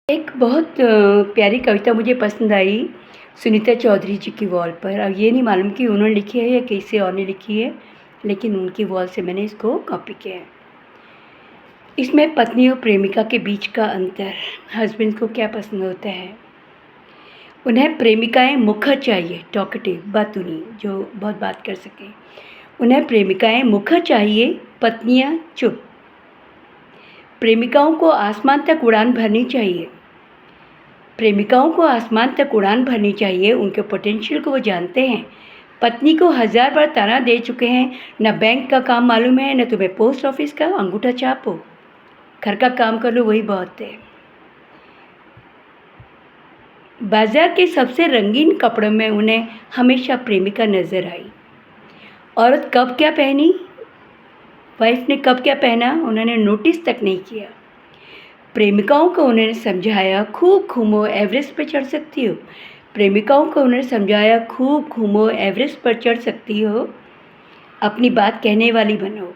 एक बहुत प्यारी कविता मुझे पसंद आई सुनीता चौधरी जी की वॉल पर। अब ये नहीं मालूम कि उन्होंने लिखी है या किसी और ने लिखी है, लेकिन उनकी वॉल से मैंने इसको कॉपी किया है। इसमें पत्नी और प्रेमिका के बीच का अंतर, हस्बैंड को क्या पसंद होता है। उन्हें प्रेमिकाएं मुखर चाहिए, टॉकेटिव, बातूनी, जो बहुत बात कर सकें। उन्हें प्रेमिकाएं मुखर चाहिए, पत्नियां चुप। प्रेमिकाओं को आसमान तक उड़ान भरनी चाहिए। प्रेमिकाओं को आसमान तक उड़ान भरनी चाहिए, उनके पोटेंशियल को वो जानते हैं। पत्नी को 1000 बार ताना दे चुके हैं, न बैंक का काम मालूम है, न तुम्हें पोस्ट ऑफिस का, अंगूठा छापो, घर का काम कर लो, वही बहुत है। बाजार के सबसे रंगीन कपड़ों में उन्हें हमेशा प्रेमिका नजर आई। औरत कब क्या पहनी, वाइफ ने कब क्या पहना, उन्होंने नोटिस तक नहीं किया। प्रेमिकाओं को उन्होंने समझाया, खूब घूमो, एवरेस्ट पर चढ़ सकती हो। प्रेमिकाओं को उन्होंने समझाया, खूब घूमो, एवरेस्ट पर चढ़ सकती हो, अपनी बात कहने वाली बनो।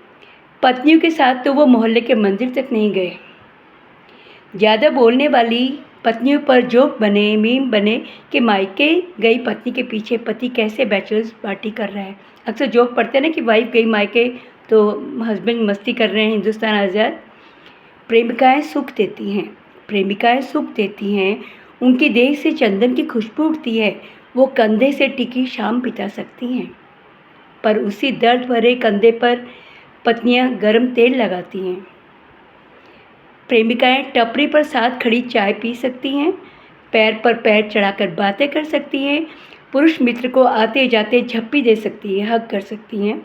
पत्नियों के साथ तो वो मोहल्ले के मंदिर तक नहीं गए। ज़्यादा बोलने वाली पत्नियों पर जोक बने, मीम बने कि मायके गई पत्नी के पीछे पति कैसे बैचलर्स पार्टी कर रहा है। अक्सर जोक पढ़ते हैं ना कि वाइफ गई मायके तो हस्बैंड मस्ती कर रहे हैं, हिंदुस्तान आज़ाद। प्रेमिकाएं सुख देती हैं, प्रेमिकाएं सुख देती हैं, उनकी देह से चंदन की खुशबू उठती है, वो कंधे से टिकी शाम बिता सकती हैं। पर उसी दर्द भरे कंधे पर पत्नियां गर्म तेल लगाती हैं। प्रेमिकाएं टपरी पर साथ खड़ी चाय पी सकती हैं, पैर पर पैर चढ़ाकर बातें कर सकती हैं, पुरुष मित्र को आते जाते झप्पी दे सकती हैं, हग कर सकती हैं।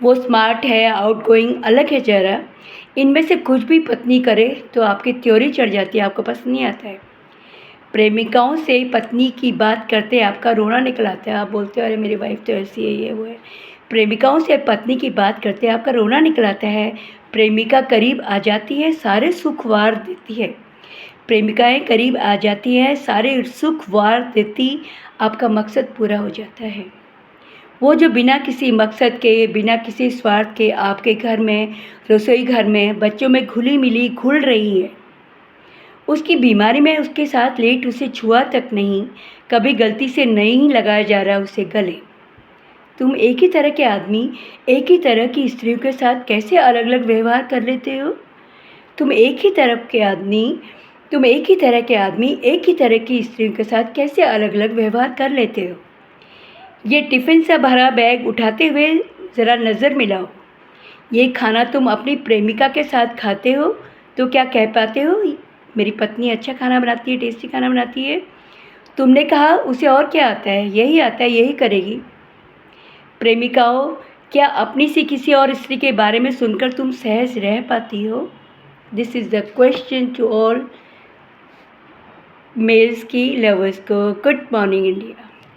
वो स्मार्ट है, आउटगोइंग अलग है जरा। इनमें से कुछ भी पत्नी करे तो आपकी त्योरी चढ़ जाती है, आपको पसंद नहीं आता है। प्रेमिकाओं से पत्नी की बात करते आपका रोना निकल आता है, आप बोलते हो अरे मेरी वाइफ तो ऐसी है, ये वो है। प्रेमिकाओं से पत्नी की बात करते आपका रोना निकल आता है। प्रेमिका करीब आ जाती है, सारे सुख वार देती है। प्रेमिकाएं करीब आ जाती हैं, सारे सुख वार देती, आपका मकसद पूरा हो जाता है। वो जो बिना किसी मकसद के, बिना किसी स्वार्थ के आपके घर में, रसोई घर में, बच्चों में घुली मिली घुल रही है। उसकी बीमारी में उसके साथ लेट उसे छुआ तक नहीं, कभी गलती से नहीं लगाया जा रहा उसे गले। तुम एक ही तरह के आदमी, एक ही तरह की स्त्रियों के साथ कैसे अलग अलग व्यवहार कर लेते हो। तुम एक ही तरह के आदमी, एक ही तरह की स्त्रियों के साथ कैसे अलग अलग व्यवहार कर लेते हो। ये टिफ़िन से भरा बैग उठाते हुए ज़रा नज़र मिलाओ। ये खाना तुम अपनी प्रेमिका के साथ खाते हो तो क्या कह पाते हो, मेरी पत्नी अच्छा खाना बनाती है, टेस्टी खाना बनाती है। तुमने कहा उसे और क्या आता है, यही आता है, यही करेगी। प्रेमिकाओं, क्या अपनी सी किसी और स्त्री के बारे में सुनकर तुम सहज रह पाती हो। This is the question to all males की लवर्स को। Good morning India.